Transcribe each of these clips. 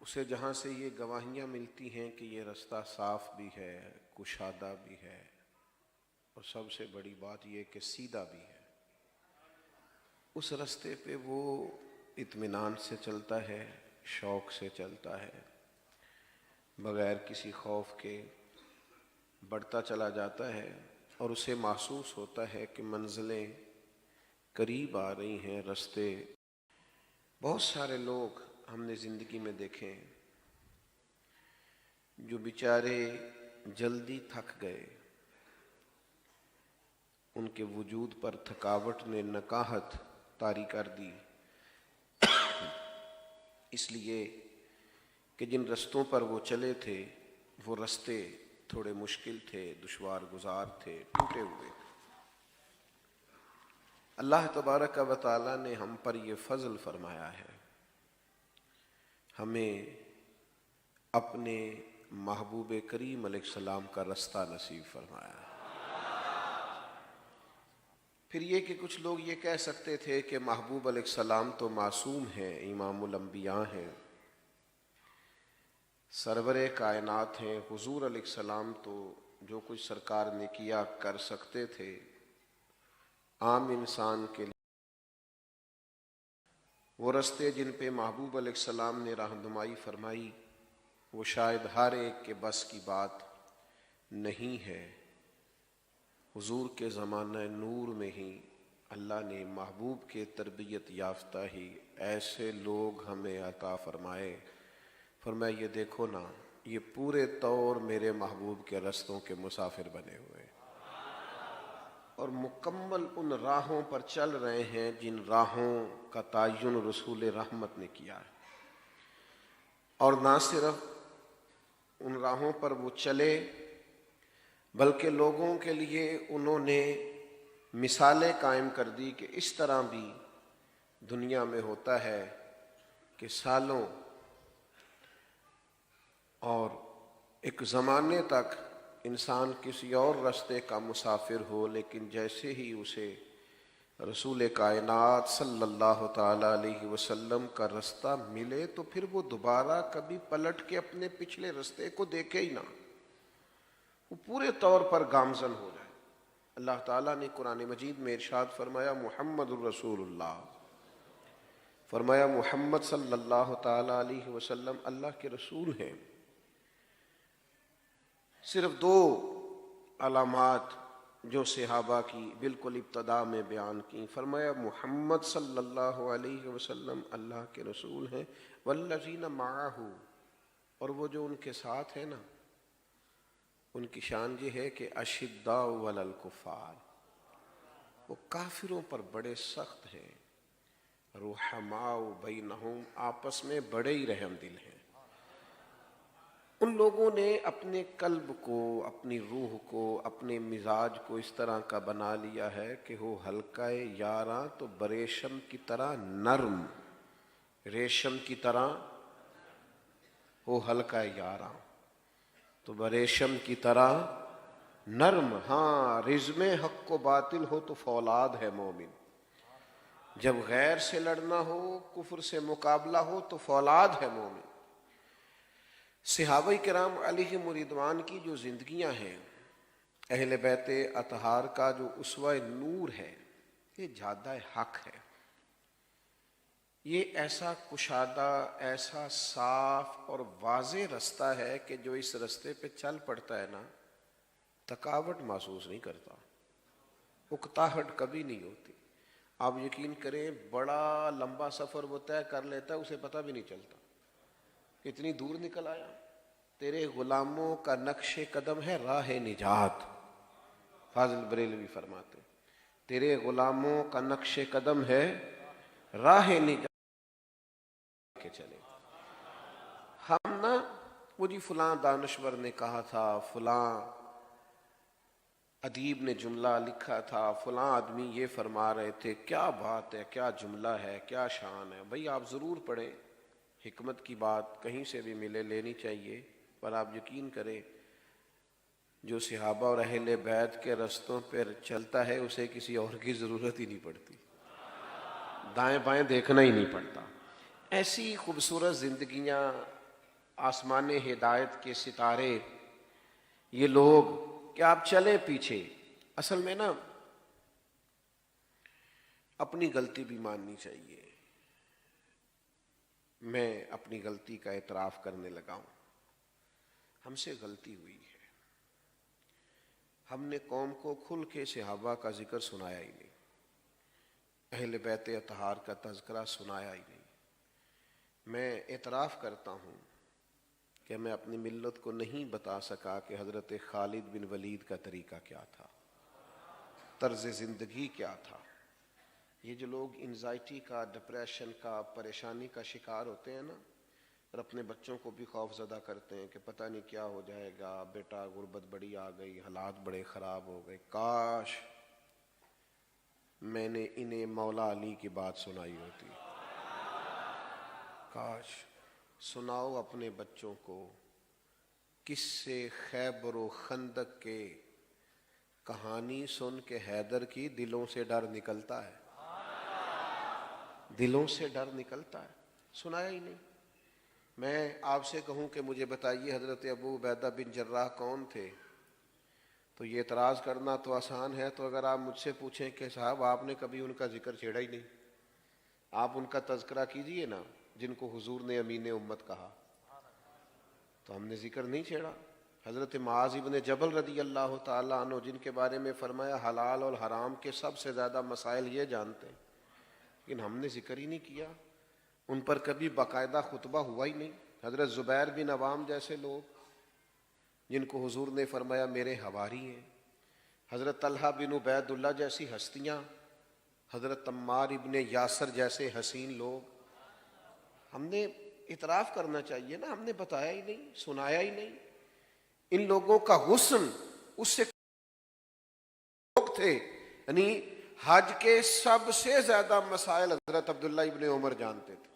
اسے جہاں سے یہ گواہیاں ملتی ہیں کہ یہ رستہ صاف بھی ہے، کشادہ بھی ہے، اور سب سے بڑی بات یہ کہ سیدھا بھی ہے، اس رستے پہ وہ اطمینان سے چلتا ہے، شوق سے چلتا ہے، بغیر کسی خوف کے بڑھتا چلا جاتا ہے، اور اسے محسوس ہوتا ہے کہ منزلیں قریب آ رہی ہیں، رستے۔ بہت سارے لوگ ہم نے زندگی میں دیکھے جو بیچارے جلدی تھک گئے، ان کے وجود پر تھکاوٹ نے نکاہت طاری کر دی، اس لیے کہ جن رستوں پر وہ چلے تھے وہ رستے تھوڑے مشکل تھے، دشوار گزار تھے، ٹوٹے ہوئے تھے۔ اللہ تبارک و تعالی نے ہم پر یہ فضل فرمایا ہے، ہمیں اپنے محبوب کریم علیہ السلام کا رستہ نصیب فرمایا ہے۔ پھر یہ کہ کچھ لوگ یہ کہہ سکتے تھے کہ محبوب علیہ السلام تو معصوم ہیں، امام الانبیاء ہیں، سرور کائنات ہیں، حضور علیہ السلام تو جو کچھ سرکار نے کیا کر سکتے تھے، عام انسان کے لیے وہ رستے جن پہ محبوب علیہ السلام نے رہنمائی فرمائی وہ شاید ہر ایک کے بس کی بات نہیں ہے۔ حضور کے زمانہ نور میں ہی اللہ نے محبوب کے تربیت یافتہ ہی ایسے لوگ ہمیں عطا فرمائے، فرمایا یہ دیکھو نا، یہ پورے طور میرے محبوب کے رستوں کے مسافر بنے ہوئے اور مکمل ان راہوں پر چل رہے ہیں جن راہوں کا تعین رسول رحمت نے کیا ہے، اور نہ صرف ان راہوں پر وہ چلے بلکہ لوگوں کے لیے انہوں نے مثالیں قائم کر دی کہ اس طرح بھی دنیا میں ہوتا ہے کہ سالوں اور ایک زمانے تک انسان کسی اور رستے کا مسافر ہو، لیکن جیسے ہی اسے رسول کائنات صلی اللہ تعالی علیہ وسلم کا رستہ ملے تو پھر وہ دوبارہ کبھی پلٹ کے اپنے پچھلے رستے کو دیکھے ہی نہ، وہ پورے طور پر گامزن ہو جائے۔ اللہ تعالیٰ نے قرآن مجید میں ارشاد فرمایا محمد الرسول اللہ، فرمایا محمد صلی اللہ تعالی علیہ وسلم اللہ کے رسول ہیں۔ صرف دو علامات جو صحابہ کی بالکل ابتدا میں بیان کی، فرمایا محمد صلی اللہ علیہ وسلم اللہ کے رسول ہیں، والذین معہ، اور وہ جو ان کے ساتھ ہیں نا، ان کی شان یہ ہے کہ اشداء علی الکفار، وہ کافروں پر بڑے سخت ہیں، رحماء بینہم، آپس میں بڑے ہی رحم دل ہیں۔ ان لوگوں نے اپنے قلب کو، اپنی روح کو، اپنے مزاج کو اس طرح کا بنا لیا ہے کہ وہ ہلکا یاراں تو بریشم کی طرح نرم، ریشم کی طرح وہ ہلکا یاراں تو بریشم کی طرح نرم۔ ہاں، رزم حق و باطل ہو تو فولاد ہے مومن، جب غیر سے لڑنا ہو، کفر سے مقابلہ ہو تو فولاد ہے مومن۔ صحابہ کرام علیہم رضوان کی جو زندگیاں ہیں، اہل بیت اطہار کا جو اسوہ نور ہے، یہ جادہ حق ہے، یہ ایسا کشادہ، ایسا صاف اور واضح رستہ ہے کہ جو اس رستے پہ چل پڑتا ہے نا، تھکاوٹ محسوس نہیں کرتا، اکتاہٹ کبھی نہیں ہوتی۔ آپ یقین کریں بڑا لمبا سفر وہ طے کر لیتا ہے، اسے پتہ بھی نہیں چلتا اتنی دور نکل آیا۔ تیرے غلاموں کا نقش قدم ہے راہ نجات، فاضل بریلوی فرماتے تیرے غلاموں کا نقش قدم ہے راہ نجات کے چلے۔ ہم نا وہ جی فلاں دانشور نے کہا تھا، فلاں ادیب نے جملہ لکھا تھا، فلاں آدمی یہ فرما رہے تھے، کیا بات ہے، کیا جملہ ہے، کیا شان ہے۔ بھئی آپ ضرور پڑھیں، حکمت کی بات کہیں سے بھی ملے لینی چاہیے، پر آپ یقین کریں جو صحابہ اور اہل بیت کے رستوں پر چلتا ہے اسے کسی اور کی ضرورت ہی نہیں پڑتی، دائیں بائیں دیکھنا ہی نہیں پڑتا۔ ایسی خوبصورت زندگیاں آسمان ہدایت کے ستارے، یہ لوگ کہ آپ چلیں پیچھے. اصل میں نا اپنی غلطی بھی ماننی چاہیے. میں اپنی غلطی کا اعتراف کرنے لگا ہوں. ہم سے غلطی ہوئی ہے. ہم نے قوم کو کھل کے صحابہ کا ذکر سنایا ہی نہیں، اہل بیت اطہار کا تذکرہ سنایا ہی نہیں. میں اعتراف کرتا ہوں کہ میں اپنی ملت کو نہیں بتا سکا کہ حضرت خالد بن ولید کا طریقہ کیا تھا، طرز زندگی کیا تھا. یہ جو لوگ انزائٹی کا، ڈپریشن کا، پریشانی کا شکار ہوتے ہیں نا، اور اپنے بچوں کو بھی خوف زدہ کرتے ہیں کہ پتہ نہیں کیا ہو جائے گا، بیٹا غربت بڑی آ گئی، حالات بڑے خراب ہو گئے. کاش میں نے انہیں مولا علی کی بات سنائی ہوتی. کاش. سناؤ اپنے بچوں کو کس سے خیبر و خندق کے کہانی سن کے حیدر کی دلوں سے ڈر نکلتا ہے، دلوں سے ڈر نکلتا ہے. سنایا ہی نہیں. میں آپ سے کہوں کہ مجھے بتائیے حضرت ابو عبیدہ بن جراح کون تھے، تو یہ اعتراض کرنا تو آسان ہے. تو اگر آپ مجھ سے پوچھیں کہ صاحب آپ نے کبھی ان کا ذکر چھیڑا ہی نہیں، آپ ان کا تذکرہ کیجئے نا، جن کو حضور نے امین امت کہا، تو ہم نے ذکر نہیں چھیڑا. حضرت معاذ بن جبل رضی اللہ تعالیٰ عنہ، جن کے بارے میں فرمایا حلال اور حرام کے سب سے زیادہ مسائل یہ جانتے ہیں، لیکن ہم نے ذکر ہی نہیں کیا. ان پر کبھی باقاعدہ خطبہ ہوا ہی نہیں. حضرت زبیر بن عوام جیسے لوگ جن کو حضور نے فرمایا میرے حواری ہیں، حضرت طلحہ بن عبید اللہ جیسی ہستیاں، حضرت عمار ابن یاسر جیسے حسین لوگ. ہم نے اعتراف کرنا چاہیے نا، ہم نے بتایا ہی نہیں، سنایا ہی نہیں. ان لوگوں کا حسن اس سے لوگ تھے. یعنی حج کے سب سے زیادہ مسائل حضرت عبداللہ ابن عمر جانتے تھے،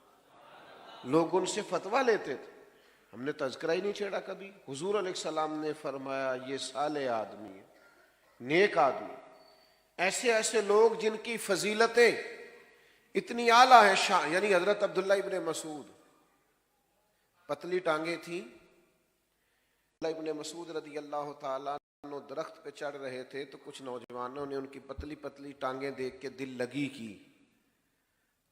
لوگ ان سے فتویٰ لیتے تھے. ہم نے تذکرہ ہی نہیں چھیڑا کبھی. حضور علیہ السلام نے فرمایا یہ صالح آدمی ہے، نیک آدمی. ایسے ایسے لوگ جن کی فضیلتیں اتنی اعلیٰ ہیں، یعنی حضرت عبداللہ ابن مسعود، پتلی ٹانگیں تھیں. عبداللہ ابن مسعود رضی اللہ تعالیٰ عنہ درخت پہ چڑھ رہے تھے تو کچھ نوجوانوں نے ان کی پتلی پتلی ٹانگیں دیکھ کے دل لگی کی.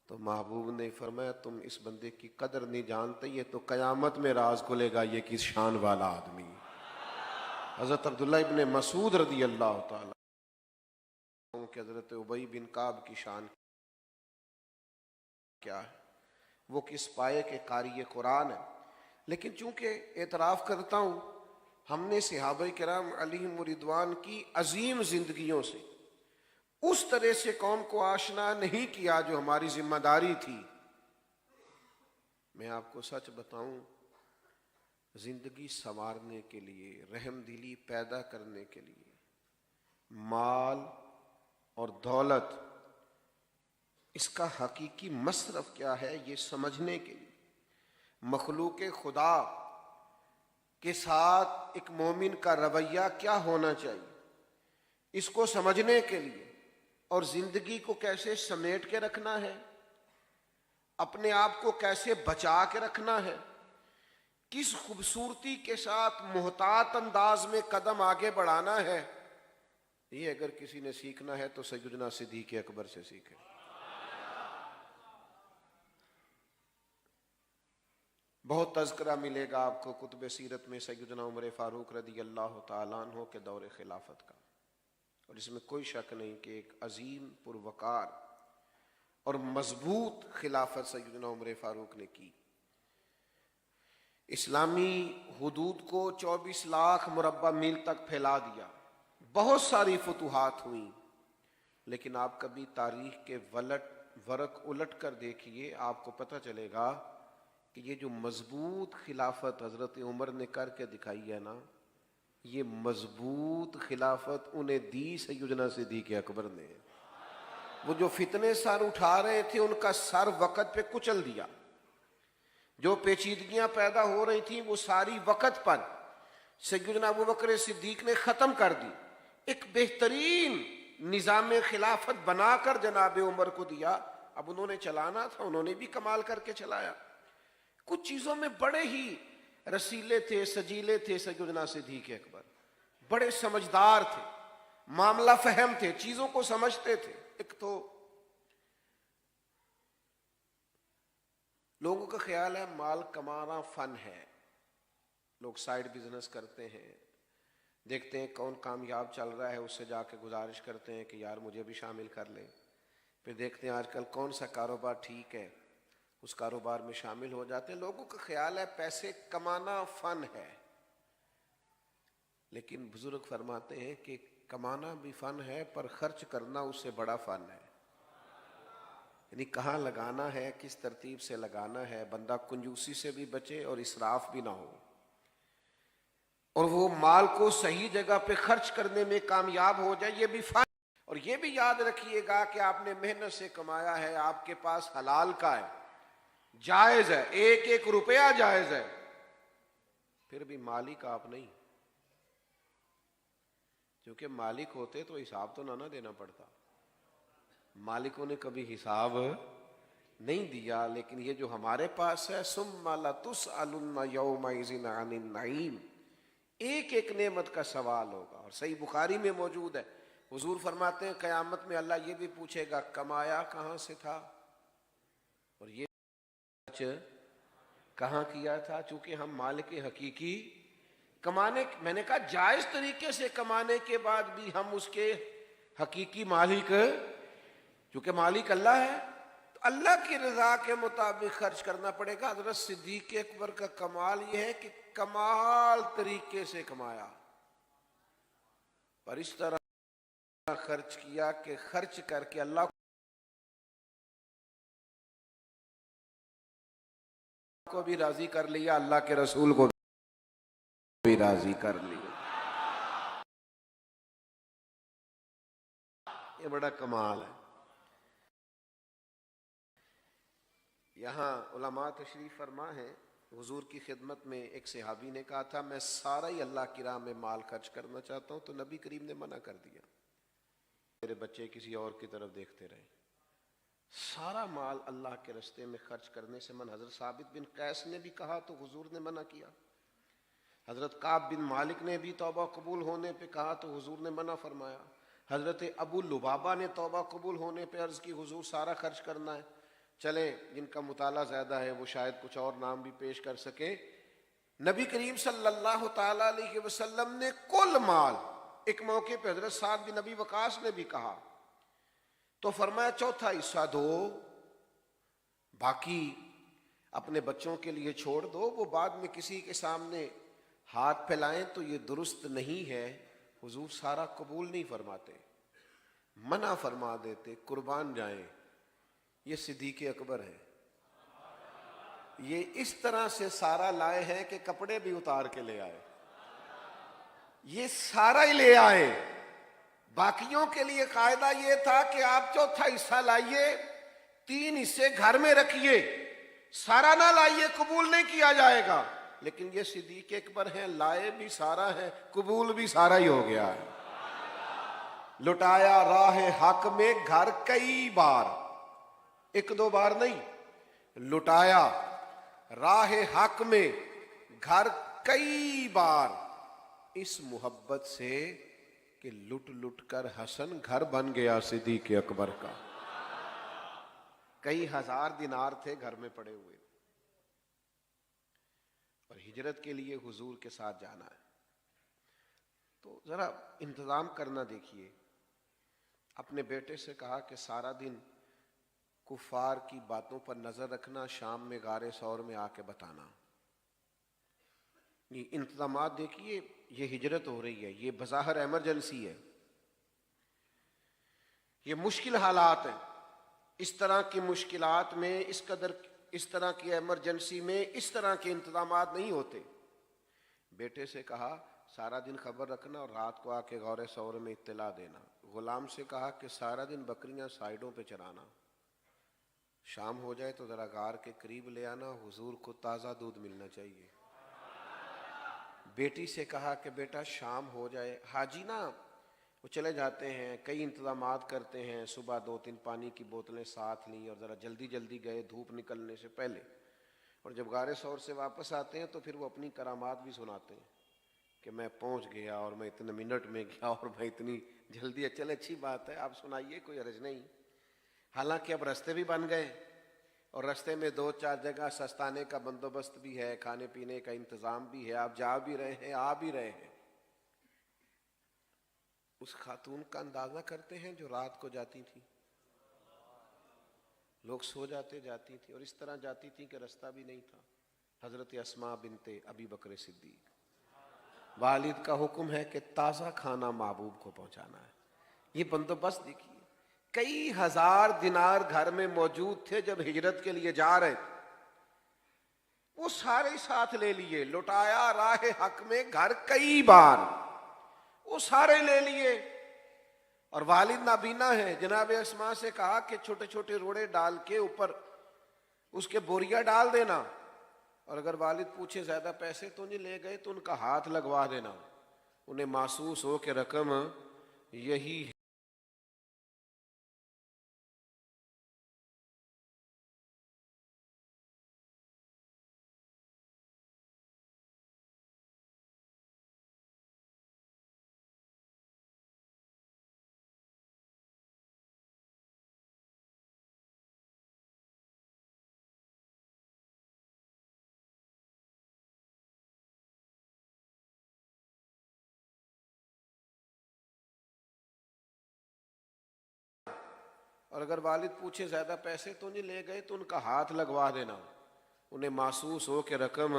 تو محبوب نے فرمایا تم اس بندے کی قدر نہیں جانتے، یہ تو قیامت میں راز کھلے گا یہ کس شان والا آدمی. حضرت عبداللہ ابن مسعود رضی اللہ تعالیٰ کہ حضرت ابی بن کعب کی شان کیا ہے، وہ کس پائے کے قاری قرآن ہے. لیکن چونکہ اعتراف کرتا ہوں ہم نے صحابہ کرام علیہم رضوان کی عظیم زندگیوں سے اس طرح سے قوم کو آشنا نہیں کیا جو ہماری ذمہ داری تھی. میں آپ کو سچ بتاؤں، زندگی سنوارنے کے لیے، رحم دلی پیدا کرنے کے لیے، مال اور دولت اس کا حقیقی مصرف کیا ہے یہ سمجھنے کے لیے، مخلوق خدا کے ساتھ ایک مومن کا رویہ کیا ہونا چاہیے، اس کو سمجھنے کے لیے، اور زندگی کو کیسے سمیٹ کے رکھنا ہے، اپنے آپ کو کیسے بچا کے رکھنا ہے، کس خوبصورتی کے ساتھ محتاط انداز میں قدم آگے بڑھانا ہے، یہ اگر کسی نے سیکھنا ہے تو سیدنا صدیق اکبر سے سیکھے. بہت تذکرہ ملے گا آپ کو کتب سیرت میں سیدنا عمر فاروق رضی اللہ تعالیٰ عنہ کے دور خلافت کا، اور اس میں کوئی شک نہیں کہ ایک عظیم پروقار اور مضبوط خلافت سیدنا عمر فاروق نے کی. اسلامی حدود کو 24 لاکھ مربع میل تک پھیلا دیا، بہت ساری فتوحات ہوئیں. لیکن آپ کبھی تاریخ کے ورق الٹ کر دیکھیے، آپ کو پتہ چلے گا کہ یہ جو مضبوط خلافت حضرت عمر نے کر کے دکھائی ہے نا، یہ مضبوط خلافت انہیں دی سیدنا صدیق اکبر نے. وہ جو فتنے سر اٹھا رہے تھے ان کا سر وقت پہ کچل دیا، جو پیچیدگیاں پیدا ہو رہی تھیں وہ ساری وقت پر سیدنا ابوبکر صدیق نے ختم کر دی. ایک بہترین نظام خلافت بنا کر جناب عمر کو دیا. اب انہوں نے چلانا تھا، انہوں نے بھی کمال کر کے چلایا. کچھ چیزوں میں بڑے ہی رسیلے تھے، سجیلے تھے سیدنا صدیق اکبر، بڑے سمجھدار تھے، معاملہ فہم تھے، چیزوں کو سمجھتے تھے۔ ایک تو لوگوں کا خیال ہے مال کمانا فن ہے، لوگ سائیڈ بزنس کرتے ہیں، دیکھتے ہیں کون کامیاب چل رہا ہے، اس سے جا کے گزارش کرتے ہیں کہ یار مجھے بھی شامل کر لیں، پھر دیکھتے ہیں آج کل کون سا کاروبار ٹھیک ہے، اس کاروبار میں شامل ہو جاتے ہیں۔ لوگوں کا خیال ہے پیسے کمانا فن ہے، لیکن بزرگ فرماتے ہیں کہ کمانا بھی فن ہے پر خرچ کرنا اس سے بڑا فن ہے، یعنی کہاں لگانا ہے، کس ترتیب سے لگانا ہے، بندہ کنجوسی سے بھی بچے اور اسراف بھی نہ ہو، اور وہ مال کو صحیح جگہ پہ خرچ کرنے میں کامیاب ہو جائے، یہ بھی فن۔ اور یہ بھی یاد رکھیے گا کہ آپ نے محنت سے کمایا ہے، آپ کے پاس حلال کا ہے، جائز ہے، ایک ایک روپیہ جائز ہے، پھر بھی مالک آپ نہیں، کیونکہ مالک ہوتے تو حساب تو نہ دینا پڑتا، مالکوں نے کبھی حساب نہیں دیا، لیکن یہ جو ہمارے پاس ہے ثم لتسألن یومئذ عن النعیم، ایک ایک نعمت کا سوال ہوگا۔ اور صحیح بخاری میں موجود ہے، حضور فرماتے ہیں قیامت میں اللہ یہ بھی پوچھے گا کمایا کہاں سے تھا اور یہ خرچ کہاں کیا تھا، چونکہ ہم مالک حقیقی کمانے، میں نے کہا جائز طریقے سے کمانے کے بعد بھی ہم اس کے حقیقی مالک، چونکہ مالک اللہ ہے تو اللہ کی رضا کے مطابق خرچ کرنا پڑے گا۔ حضرت صدیق اکبر کا کمال یہ ہے کہ کمال طریقے سے کمایا، پر اس طرح خرچ کیا کہ خرچ کر کے اللہ کو بھی راضی کر لیا، اللہ کے رسول کو بھی راضی کر لیا، یہ بڑا کمال ہے۔ یہاں علماء تشریف فرما ہیں، حضور کی خدمت میں ایک صحابی نے کہا تھا میں سارا ہی اللہ کی راہ میں مال خرچ کرنا چاہتا ہوں، تو نبی کریم نے منع کر دیا، میرے بچے کسی اور کی طرف دیکھتے رہے، سارا مال اللہ کے راستے میں خرچ کرنے سے من۔ حضرت ثابت بن قیس نے بھی کہا تو حضور نے منع کیا، حضرت کعب بن مالک نے بھی توبہ قبول ہونے پہ کہا تو حضور نے منع فرمایا، حضرت ابو لبابہ نے توبہ قبول ہونے پہ عرض کی حضور سارا خرچ کرنا ہے۔ چلیں جن کا مطالعہ زیادہ ہے وہ شاید کچھ اور نام بھی پیش کر سکیں، نبی کریم صلی اللہ تعالی علیہ وسلم نے کل مال، ایک موقع پہ حضرت سعد بن ابی وقاص نے بھی کہا تو فرمایا چوتھا حصہ دو، باقی اپنے بچوں کے لیے چھوڑ دو، وہ بعد میں کسی کے سامنے ہاتھ پھیلائیں تو یہ درست نہیں ہے۔ حضور سارا قبول نہیں فرماتے، منع فرما دیتے، قربان جائیں، یہ صدیق اکبر ہے، یہ اس طرح سے سارا لائے ہیں کہ کپڑے بھی اتار کے لے آئے، یہ سارا ہی لے آئے۔ باقیوں کے لیے قاعدہ یہ تھا کہ آپ چوتھا حصہ لائیے، 3 حصے گھر میں رکھیے، سارا نہ لائیے، قبول نہیں کیا جائے گا۔ لیکن یہ صدیق اکبر ہیں، لائے بھی سارا ہے، قبول بھی سارا ہی ہو گیا ہے۔ لٹایا راہ حق میں گھر کئی بار، 1-2 بار نہیں، لٹایا راہ حق میں گھر کئی بار، اس محبت سے کہ لٹ لٹ کر حسن گھر بن گیا صدیق اکبر کا۔ کئی ہزار دینار تھے گھر میں پڑے ہوئے، اور ہجرت کے لیے حضور کے ساتھ جانا ہے، تو ذرا انتظام کرنا دیکھیے۔ اپنے بیٹے سے کہا کہ سارا دن کفار کی باتوں پر نظر رکھنا، شام میں غار ثور میں آ کے بتانا۔ یہ انتظامات دیکھیے، یہ ہجرت ہو رہی ہے، یہ بظاہر ایمرجنسی ہے، یہ مشکل حالات ہیں، اس طرح کی مشکلات میں اس طرح کی ایمرجنسی میں اس طرح کے انتظامات نہیں ہوتے۔ بیٹے سے کہا سارا دن خبر رکھنا اور رات کو آ کے غور ثور میں اطلاع دینا۔ غلام سے کہا کہ سارا دن بکریاں سائیڈوں پہ چرانا، شام ہو جائے تو ذرا غار کے قریب لے آنا، حضور کو تازہ دودھ ملنا چاہیے۔ بیٹی سے کہا کہ بیٹا شام ہو جائے، حاجی نا وہ چلے جاتے ہیں، کئی انتظامات کرتے ہیں، صبح 2-3 پانی کی بوتلیں ساتھ لیں اور ذرا جلدی جلدی گئے دھوپ نکلنے سے پہلے، اور جب غار ثور سے واپس آتے ہیں تو پھر وہ اپنی کرامات بھی سناتے ہیں کہ میں پہنچ گیا اور میں اتنے منٹ میں گیا اور میں اتنی جلدی. چلے اچھی بات ہے, آپ سنائیے, کوئی حرج نہیں. حالانکہ اب رستے بھی بن گئے اور رستے میں 2-4 جگہ سستانے کا بندوبست بھی ہے, کھانے پینے کا انتظام بھی ہے, آپ جا بھی رہے ہیں, آ بھی رہے ہیں. اس خاتون کا اندازہ کرتے ہیں جو رات کو جاتی تھی, لوگ سو جاتے جاتی تھی, اور اس طرح جاتی تھی کہ رستہ بھی نہیں تھا. حضرت اسماء بنت ابی بکر صدیق, والد کا حکم ہے کہ تازہ کھانا محبوب کو پہنچانا ہے. یہ بندوبست دیکھیے, کئی ہزار دینار گھر میں موجود تھے جب ہجرت کے لیے جا رہے تھے, وہ سارے ساتھ لے لیے. لٹایا راہ حق میں گھر کئی بار, وہ سارے لے لیے. اور والد نابینا ہے, جناب اسماء سے کہا کہ چھوٹے چھوٹے روڑے ڈال کے اوپر اس کے بوریا ڈال دینا, اور اگر والد پوچھے زیادہ پیسے تو نہیں لے گئے تو ان کا ہاتھ لگوا دینا. انہیں محسوس ہو کہ رقم یہی اور اگر والد پوچھے زیادہ پیسے تو نہیں لے گئے تو ان کا ہاتھ لگوا دینا. انہیں محسوس ہو کہ رقم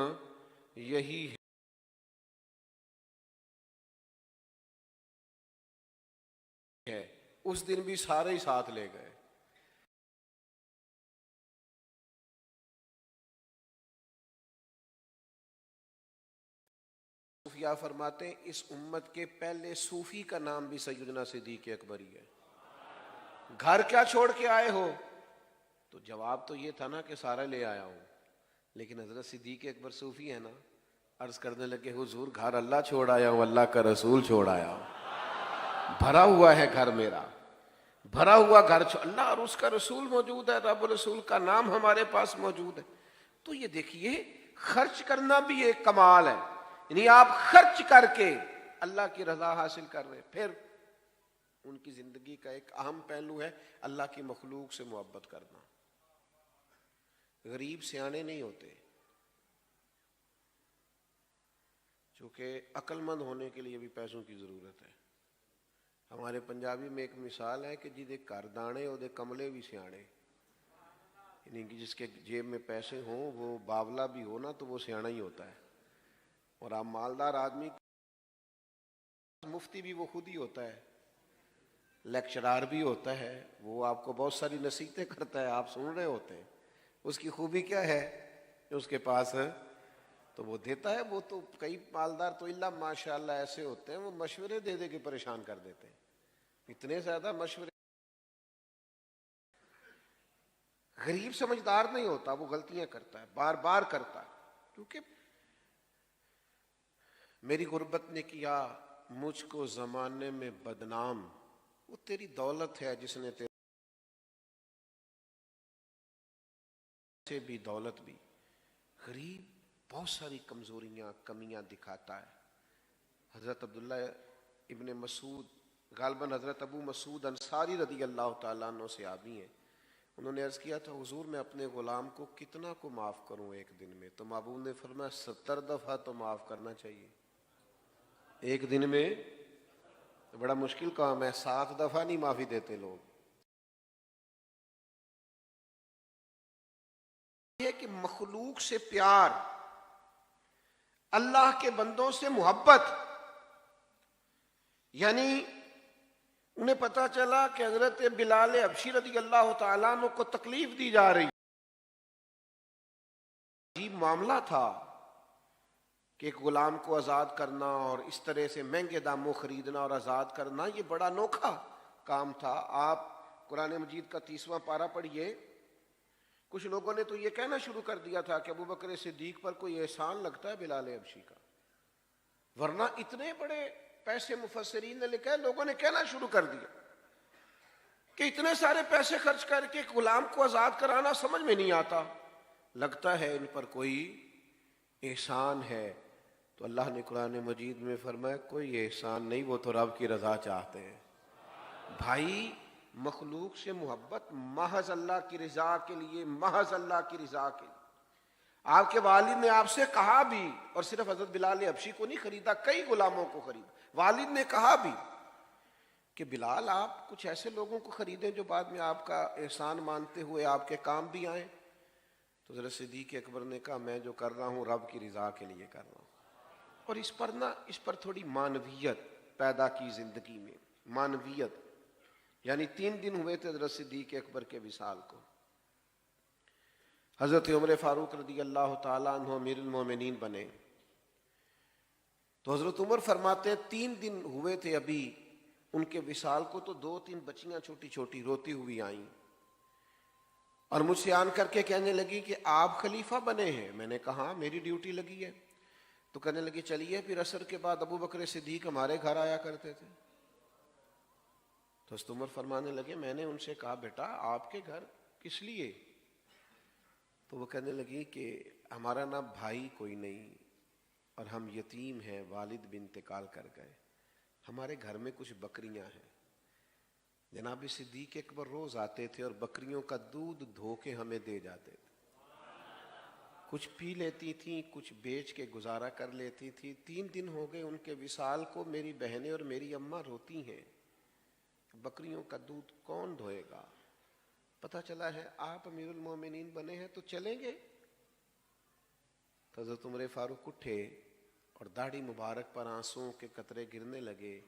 یہی ہے. اس دن بھی سارے ہی ساتھ لے گئے. صوفیاء فرماتے ہیں اس امت کے پہلے صوفی کا نام بھی سیدنا صدیق اکبر ہی ہے. گھر کیا چھوڑ کے آئے ہو؟ تو جواب تو یہ تھا نا کہ سارا لے آیا ہوں, لیکن حضرت صدیق اکبر صوفی ہے نا, عرض کرنے لگے حضور گھر اللہ چھوڑ آیا ہوں, اللہ کا رسول چھوڑ آیا ہوں, بھرا ہوا ہے گھر میرا, بھرا ہوا گھر, اللہ اور اس کا رسول موجود ہے, رب رسول کا نام ہمارے پاس موجود ہے. تو یہ دیکھیے خرچ کرنا بھی ایک کمال ہے, یعنی آپ خرچ کر کے اللہ کی رضا حاصل کر رہے. پھر ان کی زندگی کا ایک اہم پہلو ہے اللہ کی مخلوق سے محبت کرنا. غریب سیانے نہیں ہوتے, چونکہ عقل مند ہونے کے لیے بھی پیسوں کی ضرورت ہے. ہمارے پنجابی میں ایک مثال ہے کہ جی دے گھر دانے اور دے کملے بھی سیانے, یعنی کہ جس کے جیب میں پیسے ہوں وہ باولا بھی ہو نا تو وہ سیانا ہی ہوتا ہے. اور آپ مالدار آدمی, مفتی بھی وہ خود ہی ہوتا ہے, لیکچرار بھی ہوتا ہے, وہ آپ کو بہت ساری نصیحتیں کرتا ہے, آپ سن رہے ہوتے ہیں. اس کی خوبی کیا ہے کہ اس کے پاس تو وہ دیتا ہے. وہ تو کئی مالدار تو اللہ ماشاء اللہ ایسے ہوتے ہیں, وہ مشورے دے دے کے پریشان کر دیتے ہیں, اتنے زیادہ مشورے. غریب سمجھدار نہیں ہوتا, وہ غلطیاں کرتا ہے, بار بار کرتا ہے, کیونکہ میری غربت نے کیا مجھ کو زمانے میں بدنام. وہ تیری دولت ہے جس نے تیرے سے بھی دولت بھی. غریب بہت ساری کمزوریاں کمیاں دکھاتا ہے. حضرت عبداللہ ابن مسعود, غالباً حضرت ابو مسعود انصاری رضی اللہ تعالیٰ عنہ سے صحابی ہیں, انہوں نے عرض کیا تھا حضور میں اپنے غلام کو کتنا کو معاف کروں ایک دن میں؟ تو محبوب نے فرمایا 70 دفعہ تو معاف کرنا چاہیے ایک دن میں. بڑا مشکل کام ہے, 7 دفعہ نہیں معافی دیتے لوگ. یہ کہ مخلوق سے پیار, اللہ کے بندوں سے محبت, یعنی انہیں پتا چلا کہ حضرت بلال حبشی رضی اللہ تعالیٰ عنہ کو تکلیف دی جا رہی. عجیب معاملہ تھا کہ ایک غلام کو آزاد کرنا اور اس طرح سے مہنگے داموں خریدنا اور آزاد کرنا, یہ بڑا انوکھا کام تھا. آپ قرآن مجید کا 30واں پارہ پڑھیے. کچھ لوگوں نے تو یہ کہنا شروع کر دیا تھا کہ ابو بکر صدیق پر کوئی احسان لگتا ہے بلال حبشی کا, ورنہ اتنے بڑے پیسے مفسرین نے لکھا ہے. لوگوں نے کہنا شروع کر دیا کہ اتنے سارے پیسے خرچ کر کے غلام کو آزاد کرانا سمجھ میں نہیں آتا. لگتا ہے ان پر کوئی احسان ہے، تو اللہ نے قرآن مجید میں فرمایا کوئی احسان نہیں، وہ تو رب کی رضا چاہتے ہیں۔ بھائی مخلوق سے محبت محض اللہ کی رضا کے لیے، محض اللہ کی رضا کے لیے۔ آپ کے والد نے آپ سے کہا بھی، اور صرف حضرت بلال حبشی کو نہیں خریدا، کئی غلاموں کو خریدا، والد نے کہا بھی کہ بلال آپ کچھ ایسے لوگوں کو خریدیں جو بعد میں آپ کا احسان مانتے ہوئے آپ کے کام بھی آئیں۔ تو حضرت صدیق اکبر نے کہا میں جو کر رہا ہوں رب کی رضا کے لیے کر رہا ہوں۔ اور اس پر تھوڑی معنویت پیدا کی زندگی میں، معنویت، یعنی 3 دن ہوئے تھے حضرت صدیق اکبر کے وصال کو۔ حضرت عمر فاروق رضی اللہ تعالیٰ عنہ امیر المومنین بنے، تو حضرت عمر فرماتے 3 دن ہوئے تھے ابھی ان کے وصال کو، تو 2-3 بچیاں چھوٹی چھوٹی روتی ہوئی آئیں اور مجھ سے آن کر کے کہنے لگی کہ آپ خلیفہ بنے ہیں۔ میں نے کہا میری ڈیوٹی لگی ہے، تو کہنے لگی چلیے پھر عصر کے بعد ابو بکر صدیق ہمارے گھر آیا کرتے تھے۔ تو حضرت عمر فرمانے لگے میں نے ان سے کہا بیٹا آپ کے گھر کس لیے؟ تو وہ کہنے لگی کہ ہمارا نا بھائی کوئی نہیں اور ہم یتیم ہیں، والد بھی انتقال کر گئے، ہمارے گھر میں کچھ بکریاں ہیں۔ جناب صدیق اکبر روز آتے تھے اور بکریوں کا دودھ دھو کے ہمیں دے جاتے تھے، کچھ پی لیتی تھیں، کچھ بیچ کے گزارا کر لیتی تھی۔ 3 دن ہو گئے ان کے وصال کو، میری بہنیں اور میری اماں روتی ہیں، بکریوں کا دودھ کون دھوئے گا؟ پتہ چلا ہے آپ امیر المومنین بنے ہیں تو چلیں گے؟ تو حضرت عمر فاروق اٹھے اور داڑھی مبارک پر آنسوؤں کے قطرے گرنے لگے،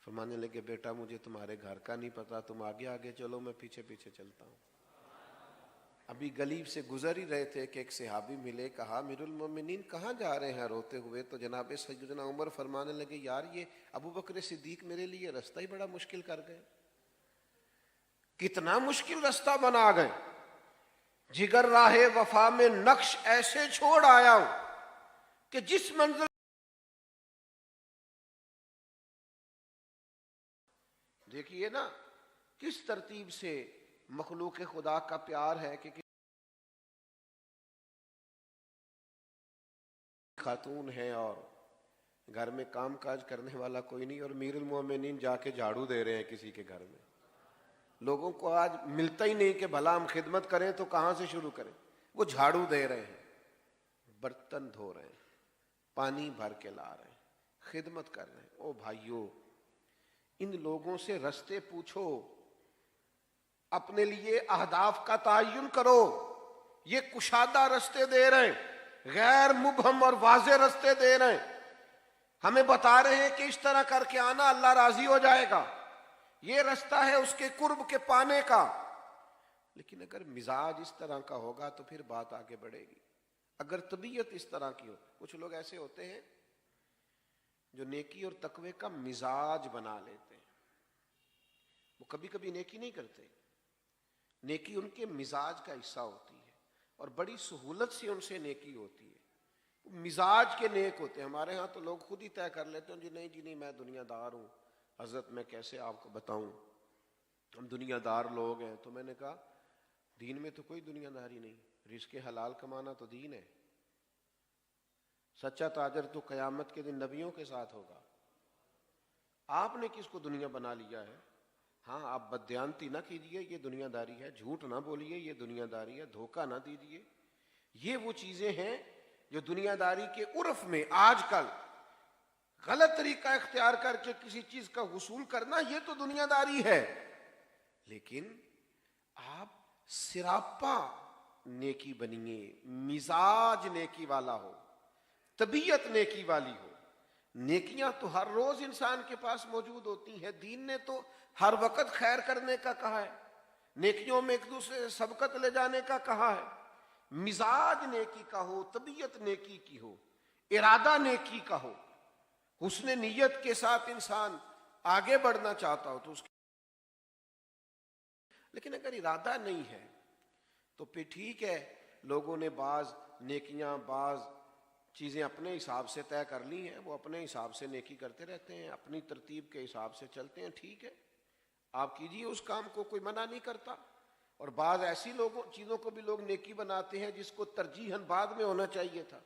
فرمانے لگے بیٹا مجھے تمہارے گھر کا نہیں پتا، تم آگے آگے چلو میں پیچھے پیچھے چلتا ہوں۔ ابھی گلیب سے گزر ہی رہے تھے کہ ایک صحابی ملے، کہا امیر المومنین کہاں جا رہے ہیں روتے ہوئے؟ تو جناب سیدنا عمر فرمانے لگے یار یہ ابو بکر صدیق میرے لیے رستہ ہی بڑا مشکل کر گئے، کتنا مشکل رستہ بنا گئے، جگر راہ وفا میں نقش ایسے چھوڑ آیا ہوں کہ جس منزل دیکھیے نا کس ترتیب سے مخلوق خدا کا پیار ہے کہ خاتون ہے اور گھر میں کام کاج کرنے والا کوئی نہیں، اور امیر المومنین جا کے جھاڑو دے رہے ہیں کسی کے گھر میں۔ لوگوں کو آج ملتا ہی نہیں کہ بھلا ہم خدمت کریں تو کہاں سے شروع کریں، وہ جھاڑو دے رہے ہیں، برتن دھو رہے ہیں، پانی بھر کے لا رہے ہیں، خدمت کر رہے ہیں۔ او بھائیو ان لوگوں سے رستے پوچھو، اپنے لیے اہداف کا تعین کرو، یہ کشادہ رستے دے رہے ہیں، غیر مبہم اور واضح رستے دے رہے ہیں، ہمیں بتا رہے ہیں کہ اس طرح کر کے آنا اللہ راضی ہو جائے گا، یہ رستہ ہے اس کے قرب کے پانے کا۔ لیکن اگر مزاج اس طرح کا ہوگا تو پھر بات آگے بڑھے گی۔ اگر طبیعت اس طرح کی ہو، کچھ لوگ ایسے ہوتے ہیں جو نیکی اور تقوی کا مزاج بنا لیتے ہیں، وہ کبھی کبھی نیکی نہیں کرتے، نیکی ان کے مزاج کا حصہ ہوتی ہے اور بڑی سہولت سے ان سے نیکی ہوتی ہے، مزاج کے نیک ہوتے ہیں۔ ہمارے ہاں تو لوگ خود ہی طے کر لیتے ہیں جی نہیں میں دنیا دار ہوں۔ حضرت میں کیسے آپ کو بتاؤں، ہم دنیا دار لوگ ہیں۔ تو میں نے کہا دین میں تو کوئی دنیا داری نہیں، رزق حلال کمانا تو دین ہے۔ سچا تاجر تو قیامت کے دن نبیوں کے ساتھ ہوگا۔ آپ نے کس کو دنیا بنا لیا ہے؟ ہاں آپ بددیانتی نہ کیجیے، یہ دنیا داری ہے، جھوٹ نہ بولیے، یہ دنیا داری ہے، دھوکہ نہ دیجیے، یہ وہ چیزیں ہیں جو دنیا داری کے عرف میں آج کل غلط طریقہ اختیار کر کے کسی چیز کا حصول کرنا، یہ تو دنیا داری ہے۔ لیکن آپ سراپا نیکی بنیے، مزاج نیکی والا ہو، طبیعت نیکی والی ہو۔ نیکیاں تو ہر روز انسان کے پاس موجود ہوتی ہیں، دین نے تو ہر وقت خیر کرنے کا کہا ہے، نیکیوں میں ایک دوسرے سے سبقت لے جانے کا کہا ہے۔ مزاج نیکی کا ہو، طبیعت نیکی کی ہو، ارادہ نیکی کا ہو، حسن نیت کے ساتھ انسان آگے بڑھنا چاہتا ہو تو اس لیکن اگر ارادہ نہیں ہے تو پھر ٹھیک ہے، لوگوں نے بعض نیکیاں بعض چیزیں اپنے حساب سے طے کر لی ہیں، وہ اپنے حساب سے نیکی کرتے رہتے ہیں، اپنی ترتیب کے حساب سے چلتے ہیں، ٹھیک ہے آپ کیجئے اس کام کو، کوئی منع نہیں کرتا۔ اور بعض ایسی چیزوں کو بھی لوگ نیکی بناتے ہیں جس کو ترجیحاً بعد میں ہونا چاہیے تھا،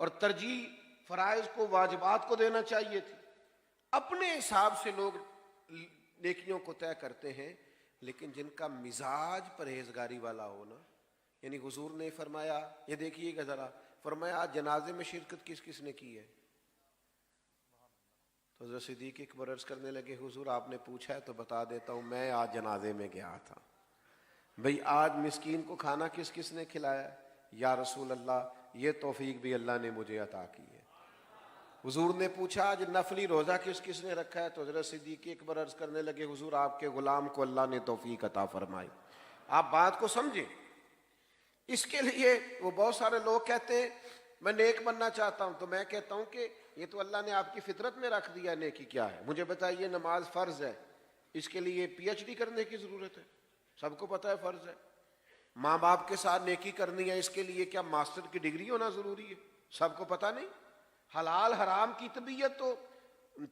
اور ترجیح فرائض کو، واجبات کو دینا چاہیے تھی۔ اپنے حساب سے لوگ نیکیوں کو طے کرتے ہیں، لیکن جن کا مزاج پرہیزگاری والا ہونا، یعنی حضور نے فرمایا، یہ دیکھیے گا ذرا، فرمایا آج جنازے میں شرکت کس کس نے کی ہے؟ تو حضرت صدیق اکبر عرض کرنے لگے، حضور آپ نے پوچھا ہے تو بتا دیتا ہوں، میں آج جنازے میں گیا تھا۔ بھئی آج مسکین کو کھانا کس کس نے کھلایا؟ یا رسول اللہ یہ توفیق بھی اللہ نے مجھے عطا کی ہے۔ حضور نے پوچھا آج نفلی روزہ کس کس نے رکھا ہے؟ تو حضرت صدیق اکبر عرض کرنے لگے، حضور آپ کے غلام کو اللہ نے توفیق عطا فرمائی۔ آپ بات کو سمجھیں۔ اس کے لیے وہ بہت سارے لوگ کہتے ہیں میں نیک بننا چاہتا ہوں، تو میں کہتا ہوں کہ یہ تو اللہ نے آپ کی فطرت میں رکھ دیا، نیکی کیا ہے؟ مجھے بتائیے، نماز فرض ہے، اس کے لیے پی ایچ ڈی کرنے کی ضرورت ہے؟ سب کو پتہ ہے فرض ہے۔ ماں باپ کے ساتھ نیکی کرنی ہے، اس کے لیے کیا ماسٹر کی ڈگری ہونا ضروری ہے؟ سب کو پتہ نہیں۔ حلال حرام کی طبیعت تو،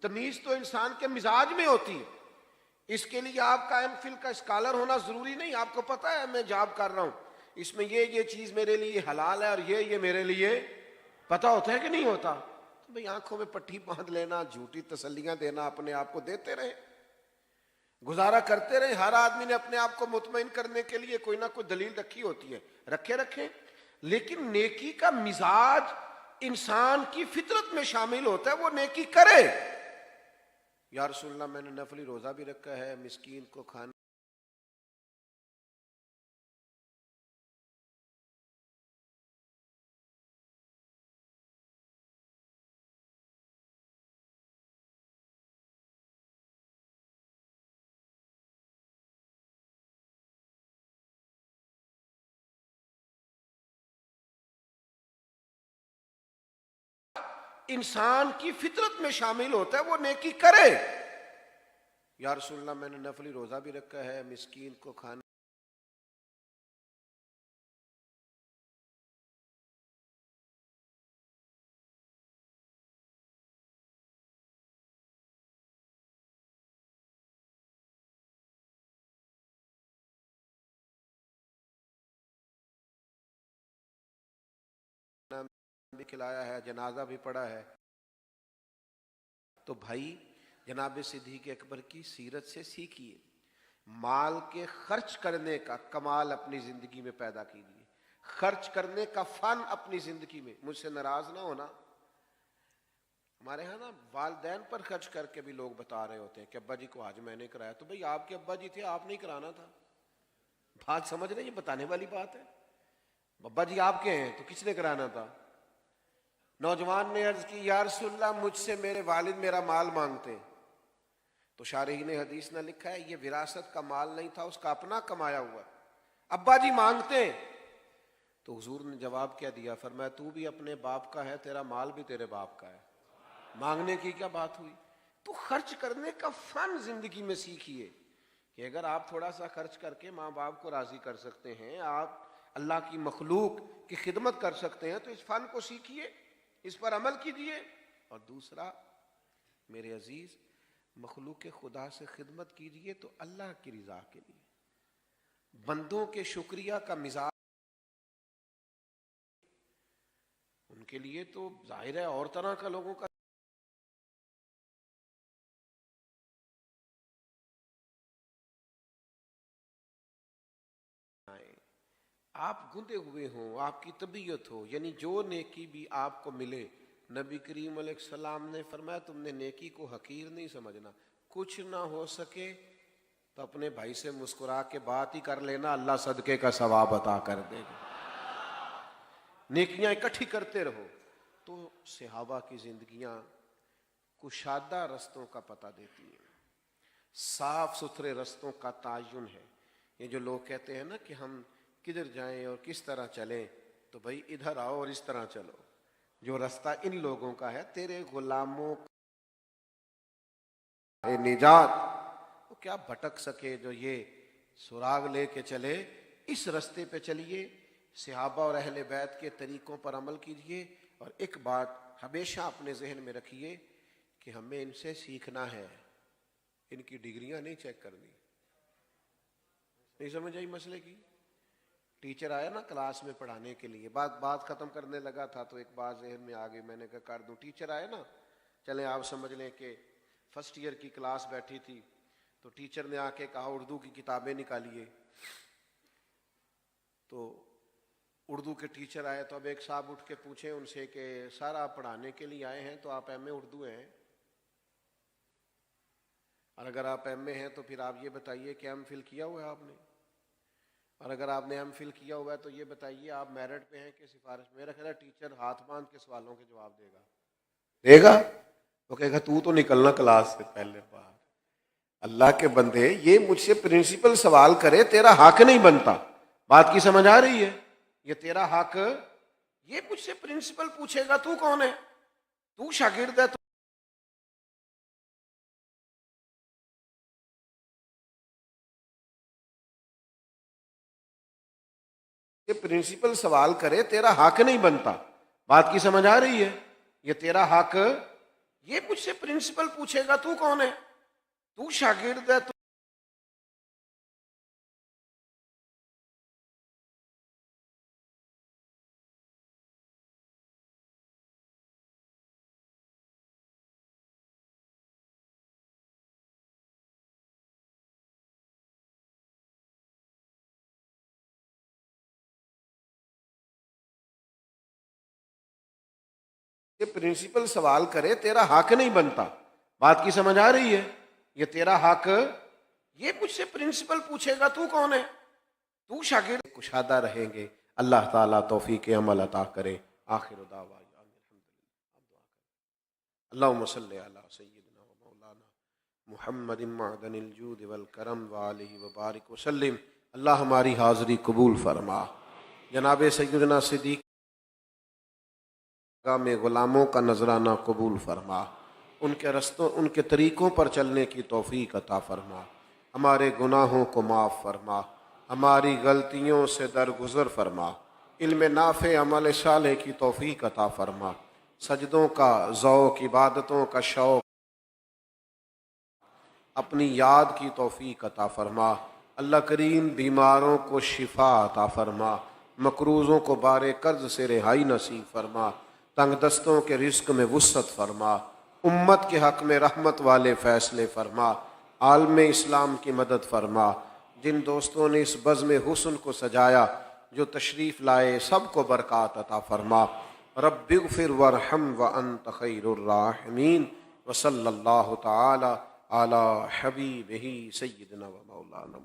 تمیز تو انسان کے مزاج میں ہوتی ہے، اس کے لیے آپ کا ایم فل کا اسکالر ہونا ضروری نہیں۔ آپ کو پتہ ہے میں جاب کر رہا ہوں، اس میں یہ چیز میرے لیے حلال ہے اور یہ میرے لیے، پتہ ہوتا ہے کہ نہیں ہوتا؟ تو بھئی آنکھوں میں پٹھی باندھ لینا، جھوٹی تسلیاں دینا، اپنے آپ کو دیتے رہے، گزارا کرتے رہے۔ ہر آدمی نے اپنے آپ کو مطمئن کرنے کے لیے کوئی نہ کوئی دلیل رکھی ہوتی ہے، رکھیں، لیکن نیکی کا مزاج انسان کی فطرت میں شامل ہوتا ہے، وہ نیکی کرے۔ یا رسول اللہ میں نے نفلی روزہ بھی رکھا ہے، مسکین کو کھانا انسان کی فطرت میں شامل ہوتا ہے، وہ نیکی کرے۔ یا رسول اللہ میں نے نفلی روزہ بھی رکھا ہے، مسکین کو کھانا بھی کھلایا ہے، جنازہ بھی پڑھا ہے۔ تو بھائی جناب صدیق اکبر کی سیرت سے سیکھیے، مال کے خرچ کرنے کا کمال اپنی زندگی میں پیدا کیجیے، خرچ کرنے کا فن اپنی زندگی میں۔ مجھ سے ناراض نہ ہونا، ہمارے ہاں نا والدین پر خرچ کر کے بھی لوگ بتا رہے ہوتے ہیں کہ ابا جی کو آج میں نے کرایا، تو بھئی آپ کے ابا جی تھے، آپ نہیں کرانا تھا؟ بات سمجھ رہے ہیں؟ یہ بتانے والی بات ہے۔ ابا جی آپ کے ہیں تو کس نے کرانا تھا؟ نوجوان نے عرض کی، یا رسول اللہ مجھ سے میرے والد میرا مال مانگتے ہیں۔ تو شارحین حدیث نے لکھا ہے یہ وراثت کا مال نہیں تھا، اس کا اپنا کمایا ہوا۔ ابا جی مانگتے ہیں، تو حضور نے جواب کیا دیا؟ فرمایا تو بھی اپنے باپ کا ہے، تیرا مال بھی تیرے باپ کا ہے، مانگنے کی کیا بات ہوئی؟ تو خرچ کرنے کا فن زندگی میں سیکھیے کہ اگر آپ تھوڑا سا خرچ کر کے ماں باپ کو راضی کر سکتے ہیں، آپ اللہ کی مخلوق کی خدمت کر سکتے ہیں، تو اس فن کو سیکھیے، اس پر عمل کیجیے۔ اور دوسرا میرے عزیز، مخلوق خدا سے خدمت کیجیے تو اللہ کی رضا کے لیے۔ بندوں کے شکریہ کا مزاج ان کے لیے تو ظاہر ہے اور طرح کا لوگوں کا آپ گندے ہوئے ہوں، آپ کی طبیعت ہو، یعنی جو نیکی بھی آپ کو ملے، نبی کریم علیہ السلام نے فرمایا تم نے نیکی کو حقیر نہیں سمجھنا، کچھ نہ ہو سکے تو اپنے بھائی سے مسکرا کے بات ہی کر لینا، اللہ صدقے کا ثواب عطا کر دے گا۔ نیکیاں اکٹھی کرتے رہو۔ تو صحابہ کی زندگیاں کشادہ رستوں کا پتہ دیتی ہیں، صاف ستھرے رستوں کا تعین ہے۔ یہ جو لوگ کہتے ہیں نا کہ ہم کدھر جائیں اور کس طرح چلیں، تو بھائی ادھر آؤ اور اس طرح چلو، جو رستہ ان لوگوں کا ہے، تیرے غلاموں کا نجات، وہ کیا بھٹک سکے جو یہ سراغ لے کے چلے، اس رستے پہ چلیے، صحابہ اور اہل بیت کے طریقوں پر عمل کیجیے۔ اور ایک بات ہمیشہ اپنے ذہن میں رکھیے کہ ہمیں ان سے سیکھنا ہے، ان کی ڈگریاں نہیں چیک کرنی۔ نہیں سمجھ آئی مسئلے کی؟ ٹیچر آیا نا کلاس میں پڑھانے کے لیے، بات ختم کرنے لگا تھا تو ایک بات ذہن میں آ گئی، میں نے کہا کر دوں. ٹیچر آئے نا، چلیں آپ سمجھ لیں کہ فرسٹ ایئر کی کلاس بیٹھی تھی تو ٹیچر نے آ کے کہا اردو کی کتابیں نکالیے. تو اردو کے ٹیچر آئے تو اب ایک صاحب اٹھ کے پوچھیں ان سے کہ سر آپ پڑھانے کے لیے آئے ہیں تو آپ ایم اے اردو ہیں، اور اگر آپ ایم اے ہیں تو پھر آپ یہ بتائیے کہ ایم فل کیا ہوا ہے آپ نے، اور اگر آپ نے ایم فل کیا ہوا ہے تو یہ بتائیے آپ میرٹ پہ ہیں کہ سفارش. میرا خیال ہے ٹیچر ہاتھ باندھ کے سوالوں کے جواب دے گا. وہ کہے گا تو نکلنا کلاس سے پہلے باہر. اللہ کے بندے، یہ مجھ سے پرنسپل سوال کرے تیرا حق نہیں بنتا. بات کی سمجھ آ رہی ہے؟ یہ تیرا حق، یہ مجھ سے پرنسپل پوچھے گا تو کون ہے، تو شاگرد ہے. یہ پرنسپل سوال کرے تیرا حق نہیں بنتا. بات کی سمجھ آ رہی ہے؟ یہ تیرا حق، یہ مجھ سے پرنسپل پوچھے گا تو کون ہے، تو شاگرد ہے. یہ پرنسپل سوال کرے تیرا حق نہیں بنتا. بات کی سمجھ آ رہی ہے؟ یہ تیرا حق، یہ مجھ سے پرنسپل پوچھے گا تو کون ہے، تو شاگرد. کشادہ رہیں گے. اللہ تعالیٰ توفیق عمل عطا کرے. آخر دعوانا اللہم صلی علی سیدنا و مولانا محمد معدن الجود والکرم وآلہ وبارک وسلم. اللہ ہماری حاضری قبول فرما. جناب سیدنا صدیق میں غلاموں کا نذرانہ قبول فرما. ان کے رستوں، ان کے طریقوں پر چلنے کی توفیق عطا فرما. ہمارے گناہوں کو معاف فرما. ہماری غلطیوں سے درگزر فرما. علم نافع، عمل صالح کی توفیق عطا فرما. سجدوں کا ذوق، عبادتوں کا شوق، اپنی یاد کی توفیق عطا فرما. اللہ کریم بیماروں کو شفا عطا فرما. مقروضوں کو بار قرض سے رہائی نصیب فرما. تنگ دستوں کے رزق میں وسعت فرما. امت کے حق میں رحمت والے فیصلے فرما. عالم اسلام کی مدد فرما. جن دوستوں نے اس بزم حسن کو سجایا، جو تشریف لائے، سب کو برکات عطا فرما. رب اغفر وارحم وانت خیر الراحمین. وصلی اللہ تعالی علی حبیبہ سیدنا و مولانا